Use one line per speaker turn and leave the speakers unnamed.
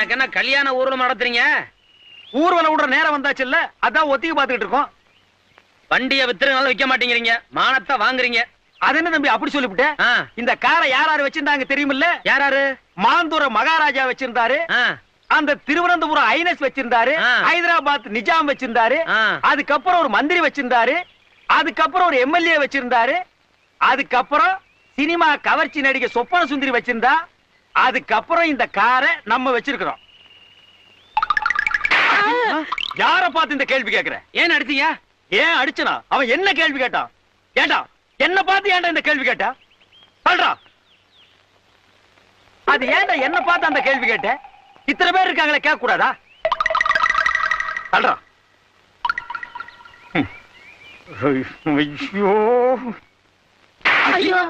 எனக்கு என்ன கல்யாண ஊர்வலம் நடத்துறீங்க?
ஊர்வலம் விடுற நேரம் வந்தாச்சுல்ல, அதான் ஒத்திகை பாத்துக்கிட்டு இருக்கோம்.
வண்டியை வித்துறதுனால விற்க மாட்டேங்கிறீங்க, மானத்தை வாங்குறீங்க.
அது என்ன தம்பி அப்படி சொல்லிவிட்டேன்? இந்த காரை யார் யாரு வச்சிருந்தாங்க தெரியுமில்ல?
யாராரு?
மாந்தூர மகாராஜா வச்சிருந்தாரு, அந்த திருவனந்தபுரம் ஐனஸ் வச்சிருந்தாரு, ஹைதராபாத் நிஜாம் வச்சிருந்தாரு, அதுக்கப்புறம் ஒரு மந்திரி வச்சிருந்தாரு, அதுக்கப்புறம் ஒரு எம்எல்ஏ வச்சிருந்தாரு, அதுக்கப்புறம் சினிமா கவர்ச்சி நடிகை சொப்பன சுந்தரி வச்சிருந்தா, அதுக்கப்புறம் இந்த காரை நம்ம வச்சிருக்கிறோம். யார பார்த்து இந்த கேள்வி கேட்கிற?
ஏன் அடிச்சீங்க?
ஏன் அடிச்சனா? அவன் என்ன கேள்வி கேட்டான்? ஏண்டா என்ன பார்த்து ஏன்டா இந்த கேள்வி கேட்டா? சொல்றா. அது ஏன்டா என்ன பார்த்து அந்த கேள்வி கேட்ட? இத்தனை பேர் இருக்காங்களே, கேட்க கூடாதா? சொல்றா. ஐயோ ஐயோ